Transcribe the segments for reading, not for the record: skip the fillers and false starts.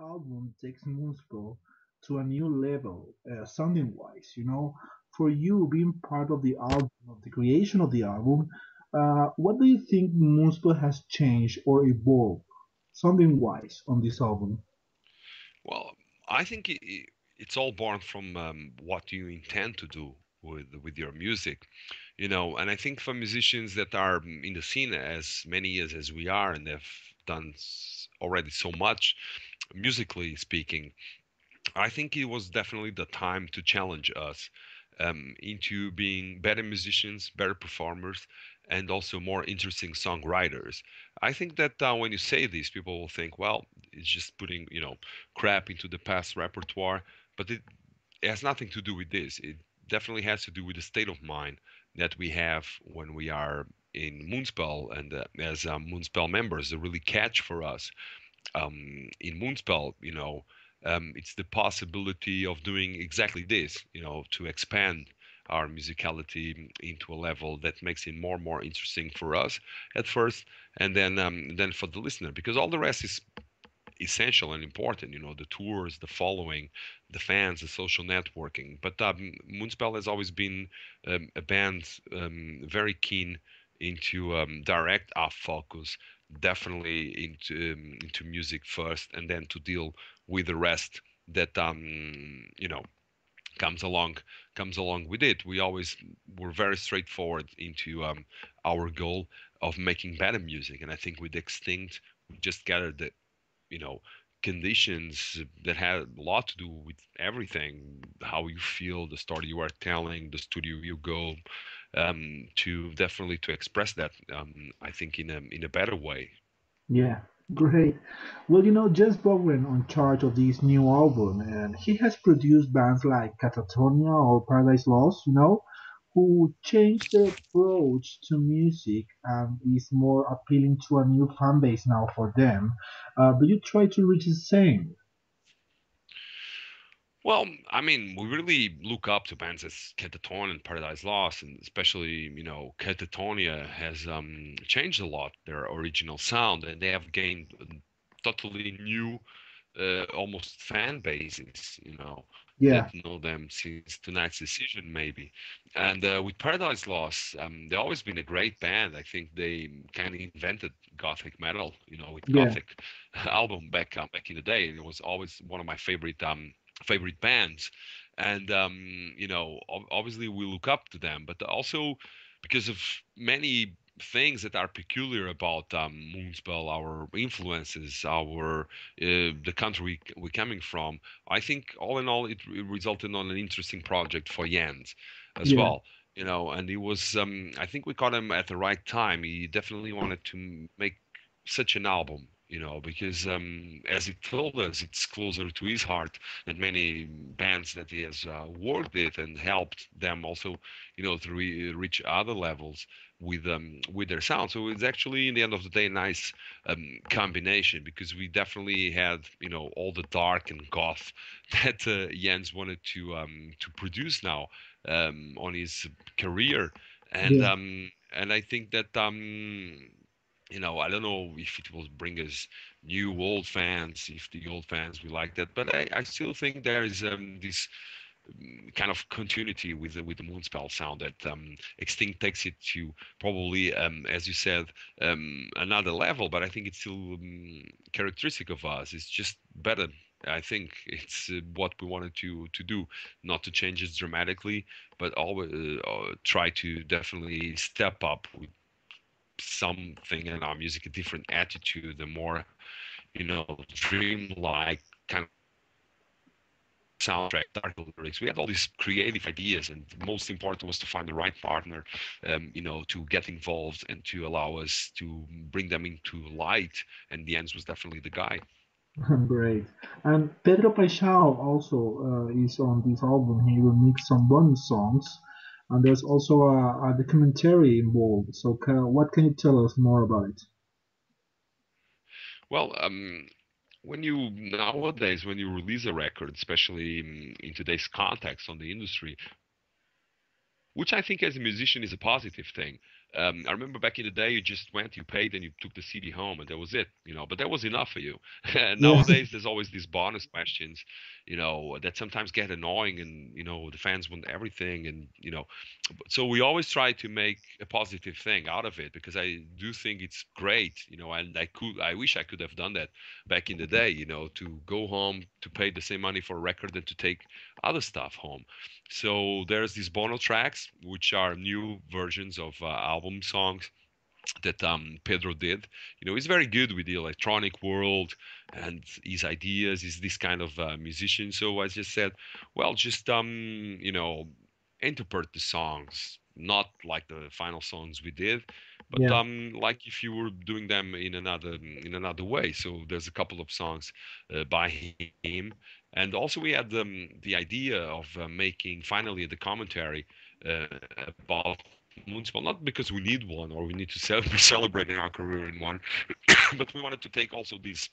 album takes Moonspell to a new level, sounding wise. For you being part of the album, of the creation of the album, what do you think Moonspell has changed or evolved, sounding wise, on this album? Well, I think it's all born from what you intend to do with your music, And I think for musicians that are in the scene as many years as we are, and have done already so much musically speaking, I think it was definitely the time to challenge us into being better musicians, better performers, and also more interesting songwriters. I think that when you say this, people will think, well, it's just putting, crap into the past repertoire, but it has nothing to do with this. It definitely has to do with the state of mind that we have when we are in Moonspell and as Moonspell members. The really catch for us in Moonspell, it's the possibility of doing exactly this, to expand our musicality into a level that makes it more and more interesting for us at first, and then for the listener, because all the rest is essential and important, the tours, the following, the fans, the social networking. But Moonspell has always been a band very keen into direct our focus, definitely into music first, and then to deal with the rest that comes along comes along with it. We always were very straightforward into our goal of making better music, and I think with Extinct we just gathered the you know conditions that had a lot to do with everything, how you feel, the story you are telling, the studio you go, to definitely to express that, I think in a better way. Yeah, great. Well, Jess Bowen on charge of this new album, and he has produced bands like Catatonia or Paradise Lost, who changed their approach to music and is more appealing to a new fan base now for them. But you try to reach the same. Well, I mean, we really look up to bands as Catatonia and Paradise Lost, and especially, Catatonia has changed a lot their original sound, and they have gained totally new, almost fan bases, that Yeah, know them since tonight's decision, maybe. And with Paradise Lost, they've always been a great band. I think they kind of invented gothic metal, with yeah, gothic album back in the day. It was always one of my favorite bands, and obviously we look up to them, but also because of many things that are peculiar about Moonspell, our influences, our the country we're coming from. I think all in all, it resulted on an interesting project for Jens as yeah. well. And he was, I think we caught him at the right time. He definitely wanted to make such an album, because as he told us, it's closer to his heart than many bands that he has worked with and helped them also, to reach other levels with their sound. So it's actually, in the end of the day, a nice combination, because we definitely had, all the dark and goth that Jens wanted to produce now on his career, and Yeah. and I think that I don't know if it will bring us new old fans, if the old fans will like that, but I still think there is this kind of continuity with the Moonspell sound that Extinct takes it to probably, as you said, another level. But I think it's still characteristic of us. It's just better. I think it's what we wanted to do, not to change it dramatically, but always try to definitely step up with something in our music, a different attitude, a more, dreamlike kind of soundtrack, dark lyrics. We had all these creative ideas, and the most important was to find the right partner, to get involved and to allow us to bring them into light. And the ends was definitely the guy. Great. And Pedro Paixão also is on this album. He remixed some bonus songs, and there's also a documentary involved. So, what can you tell us more about it? Well, when you nowadays when you release a record, especially in today's context on the industry, which I think as a musician is a positive thing. I remember back in the day, you just went, you paid, and you took the CD home, and that was it, But that was enough for you. And Yeah, nowadays, there's always these bonus questions, that sometimes get annoying, and the fans want everything, and so we always try to make a positive thing out of it because I do think it's great, and I wish I could have done that back in the day, to go home to pay the same money for a record than to take other stuff home. So there's these bonus tracks, which are new versions of album songs that Pedro did. He's very good with the electronic world and his ideas. He's this kind of musician. So I just said, well, just interpret the songs, not like the final songs we did, but yeah, like if you were doing them in another way. So there's a couple of songs by him, and also we had the idea of making finally the commentary about Moonspell, not because we need one or we need to be celebrating our career in one, but we wanted to take also this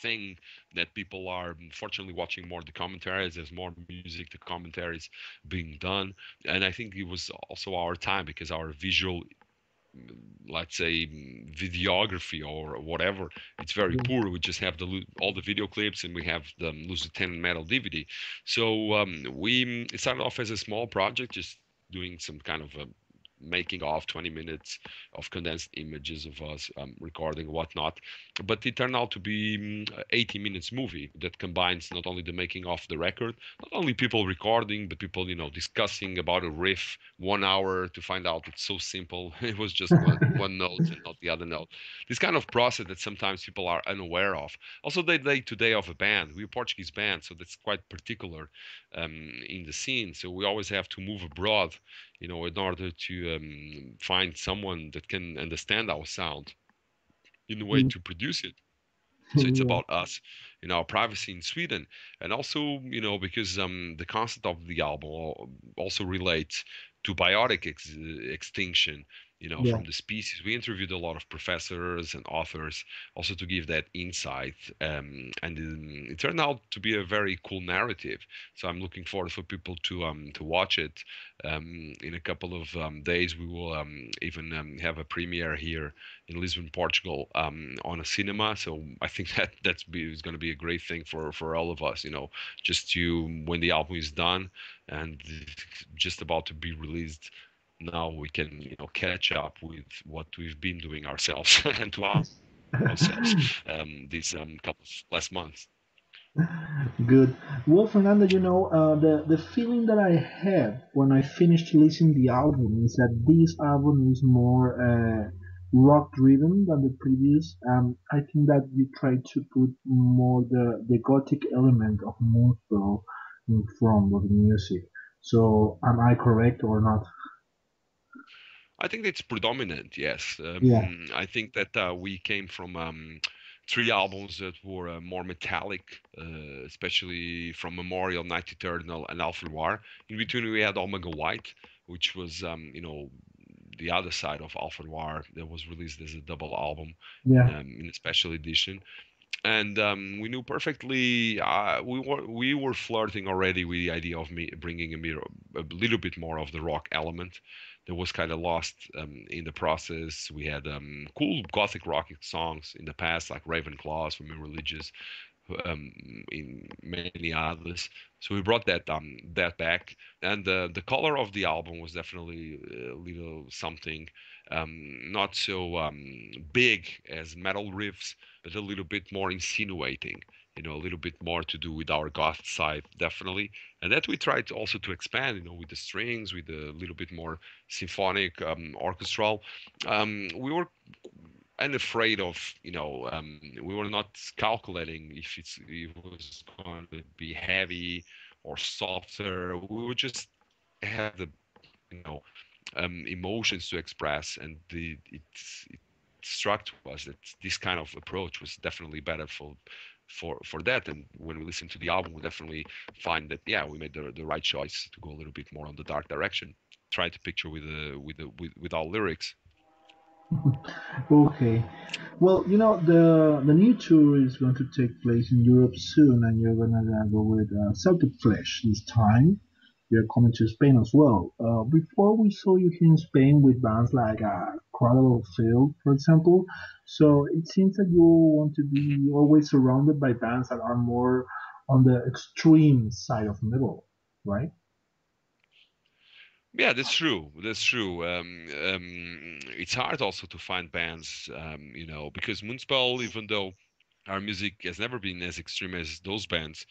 thing that people are unfortunately watching more the commentaries. There's more music, the commentaries being done, and I think it was also our time because our visual, let's say, videography or whatever, it's very yeah. poor. We just have all the video clips, and we have the Lusitan metal DVD. So we it started off as a small project, just doing some kind of a making of 20 minutes of condensed images of us recording whatnot, but it turned out to be 80 minutes movie that combines not only the making of the record, not only people recording, but people discussing about a riff 1 hour to find out it's so simple. It was just one note and not the other note. This kind of process that sometimes people are unaware of. Also, the day to day of a band, we're a Portuguese band, so that's quite particular in the scene. So we always have to move abroad, in order to find someone that can understand our sound in a way to produce it. So it's Yeah, about us, our privacy in Sweden, and also, because the concept of the album also relates to biotic extinction, yeah, from the species. We interviewed a lot of professors and authors also to give that insight, and it turned out to be a very cool narrative. So I'm looking forward for people to watch it. In a couple of days, we will even have a premiere here in Lisbon, Portugal, on a cinema. So I think is going to be a great thing for all of us. Just to when the album is done and just about to be released, now we can catch up with what we've been doing ourselves and to ourselves these couple of last months. good. Well, Fernando, the feeling that I had when I finished listening the album is that this album is more rock driven than the previous. I think that we tried to put more the gothic element of Moonspell in front of the music. So, am I correct or not? I think it's predominant, yes. Yeah, I think that we came from three albums that were more metallic, especially from Memorial, Night Eternal, and Alpha War. In between, we had Omega White, which was, the other side of Alpha War that was released as a double album yeah, in a special edition. And we knew perfectly. We were flirting already with the idea of me bringing a little bit more of the rock element that was kind of lost in the process. We had cool gothic rock songs in the past, like Ravenclaws from Irreligious, um, in many others. So we brought that back, and the color of the album was definitely a little something, not so big as metal riffs, but a little bit more insinuating. A little bit more to do with our goth side, definitely, and that we tried also to expand. With the strings, with a little bit more symphonic, orchestral. We were unafraid of, we were not calculating if it was going to be heavy or softer. We would just have the, emotions to express, and it struck to us that this kind of approach was definitely better for that. And when we listen to the album, we definitely find that, yeah, we made the right choice to go a little bit more on the dark direction. Try to picture with our lyrics. okay. Well, the new tour is going to take place in Europe soon, and you're gonna go with Celtic Flesh this time. You're coming to Spain as well. Before we saw you here in Spain with bands like Cradle of Field, for example. So it seems that you want to Mhm. be always surrounded by bands that are more on the extreme side of metal, right? Yeah, that's true. That's true. It's hard also to find bands, because Moonspell, even though our music has never been as extreme as those bands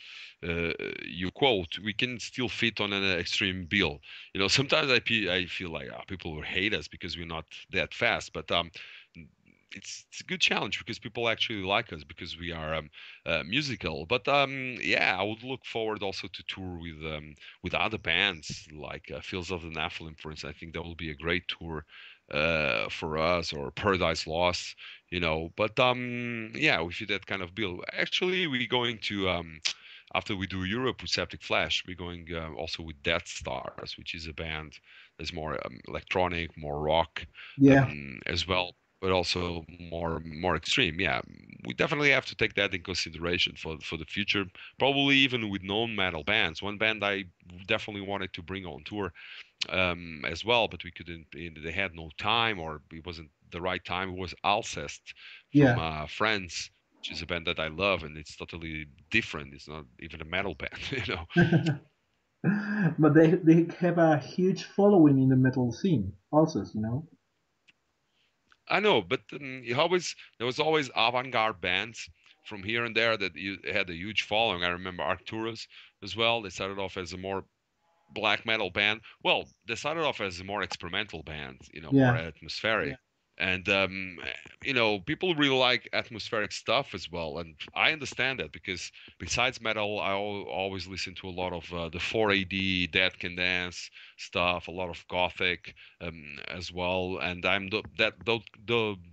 you quote, we can still fit on an extreme bill. Sometimes I feel like people will hate us because we're not that fast, but it's a good challenge because people actually like us because we are musical. But yeah, I would look forward also to tour with other bands like Fields of the Nephilim, for instance. I think that will be a great tour for us, or Paradise Lost. But yeah, we fit that kind of bill. Actually, we're going to after we do Europe with Septic Flash, we're going also with Death Stars, which is a band that's more electronic, more rock Yeah, as well, but also more extreme. Yeah, we definitely have to take that in consideration for the future. Probably even with known metal bands. One band I definitely wanted to bring on tour as well, but we couldn't. They had no time, or it wasn't the right time. It was Alcest from yeah. France, which is a band that I love, and it's totally different. It's not even a metal band. But they have a huge following in the metal scene, also, you know. I know, but there was always avant-garde bands from here and there that had a huge following. I remember Arcturus as well. They started off as a more black metal band. Well, they started off as a more experimental band, more Yeah, atmospheric. Yeah. And people really like atmospheric stuff as well, and I understand that because besides metal, I always listen to a lot of the 4AD, Dead Can Dance stuff, a lot of gothic as well. And I'm the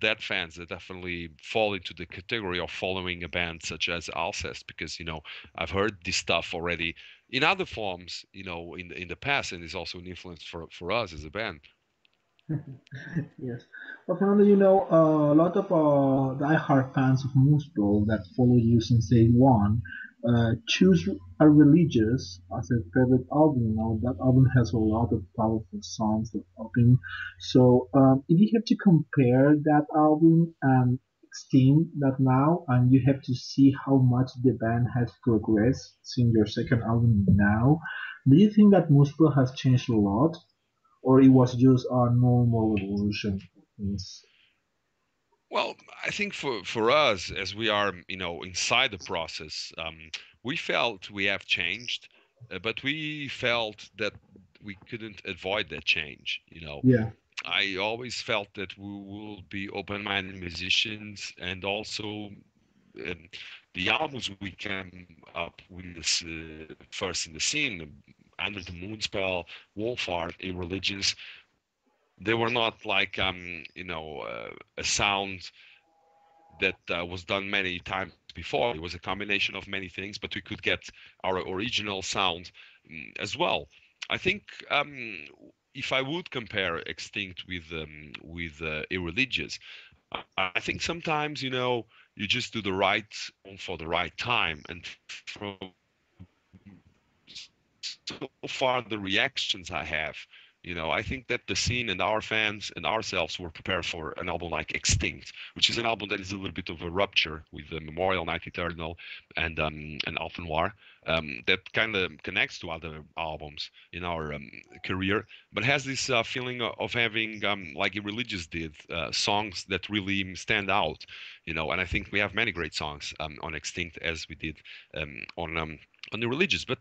that fans that definitely fall into the category of following a band such as Alcest because I've heard this stuff already in other forms, in the past, and is also an influence for us as a band. yes. But Fernando, a lot of die-hard fans of Moonspell that follow you since day one choose a religious as their favorite album. That album has a lot of powerful songs that open. So if you have to compare that album and Steam that now, and you have to see how much the band has progressed since your second album now, do you think that Moonspell has changed a lot? Or it was just a normal revolution. Yes. Well, I think for us, as we are, inside the process, we felt we have changed, but we felt that we couldn't avoid that change. Yeah. I always felt that we will be open-minded musicians, and also um, the albums we came up with first in the scene, under the Moonspell, Wolfart, Irreligious, they were not like a sound that was done many times before. It was a combination of many things, but we could get our original sound as well. I think if I would compare Extinct with Irreligious, I think sometimes you just do the right song for the right time, and from so far the reactions I have, I think that the scene and our fans and ourselves were prepared for an album like Extinct, which is an album that is a little bit of a rupture with the Memorial, Night Eternal, and Alpha Noir. That kind of connects to other albums in our career, but has this feeling of having, like Irreligious did, songs that really stand out. And I think we have many great songs on Extinct as we did on the Religious. But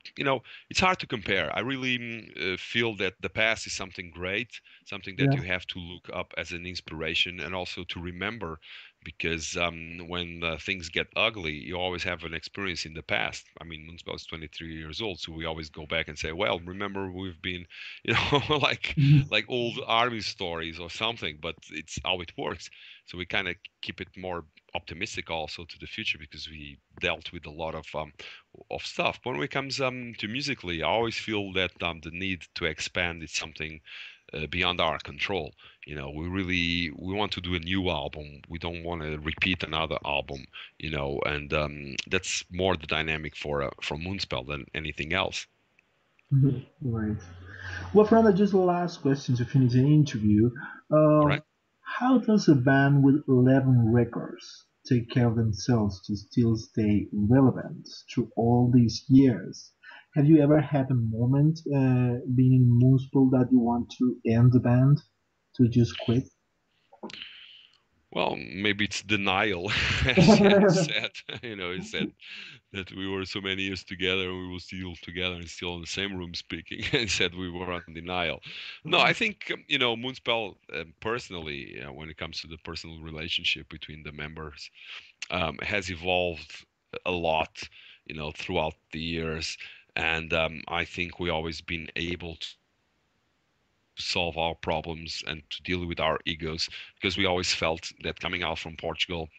it's hard to compare. I really feel that the past is something great, something that Yeah. you have to look up as an inspiration and also to remember, because when things get ugly, you always have an experience in the past. I mean, Moonspell is 23 years old, so we always go back and say, well, remember we've been, like Mhm. old army stories or something, but it's how it works. So we kind of keep it more optimistic also to the future because we dealt with a lot of stuff. But when it comes to musically, I always feel that the need to expand is something beyond our control. We want to do a new album. We don't want to repeat another album. And that's more the dynamic for Moonspell than anything else. Right. Well, Fernanda, just the last question to finish the interview. All Um, right. how does a band with 11 records take care of themselves to still stay relevant through all these years? Have you ever had a moment being in Moonspell that you want to end the band, to just quit? Well, maybe it's denial, as Jan said. He said that we were so many years together and we were still together and still in the same room speaking, and said we were on denial. No, I think, Moonspell, personally, when it comes to the personal relationship between the members, has evolved a lot, throughout the years. And I think we always been able to solve our problems and to deal with our egos, because we always felt that coming out from Portugal,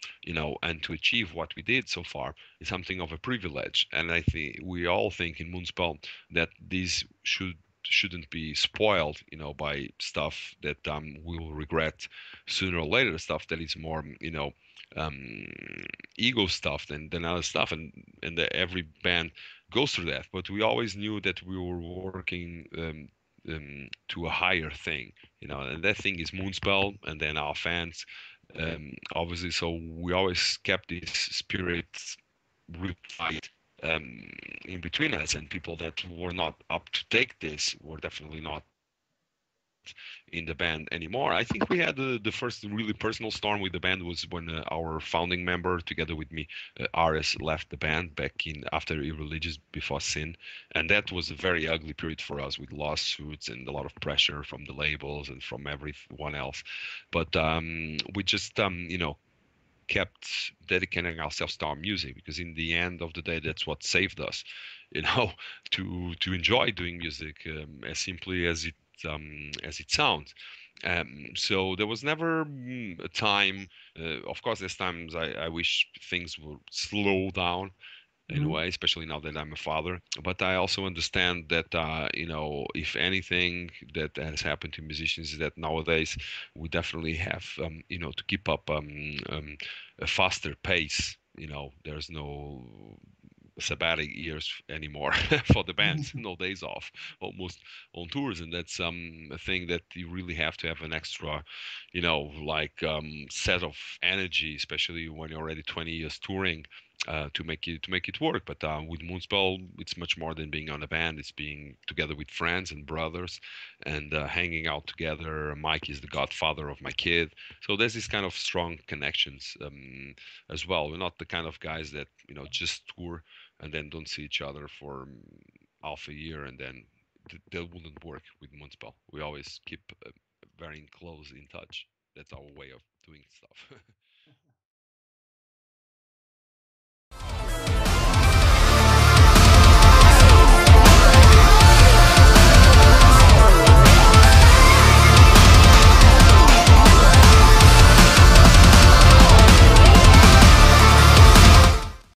and to achieve what we did so far is something of a privilege. And I think we all think in Moonspell that these shouldn't be spoiled, by stuff that we will regret sooner or later, stuff that is more, um, ego stuff than other stuff, and that every band goes through that. But we always knew that we were working, to a higher thing, and that thing is Moonspell, and then our fans, obviously. So we always kept this spirit really tight, in between us, and people that were not up to take this were definitely not in the band anymore. I think we had the first really personal storm with the band was when our founding member, together with me, Aris, left the band back in after Irreligious Before Sin, and that was a very ugly period for us with lawsuits and a lot of pressure from the labels and from everyone else. But we just, kept dedicating ourselves to our music, because in the end of the day, that's what saved us, you know, to enjoy doing music, as simply as it sounds. So there was never, a time. Of course, there's times I wish things would slow down in a Mhm. way, especially now that I'm a father. But I also understand that, if anything that has happened to musicians is that nowadays we definitely have, to keep up, a faster pace. There's no sabbatic years anymore for the bands, no days off, almost on tours, and that's, a thing that you really have to have an extra, like, set of energy, especially when you're already 20 years touring, to make it work. But with Moonspell, it's much more than being on a band. It's being together with friends and brothers, and hanging out together. Mike is the godfather of my kid, so there's this kind of strong connections, as well. We're not the kind of guys that just tour and then don't see each other for, half a year, and then that wouldn't work with Moonspell. We always keep, very close in touch. That's our way of doing stuff.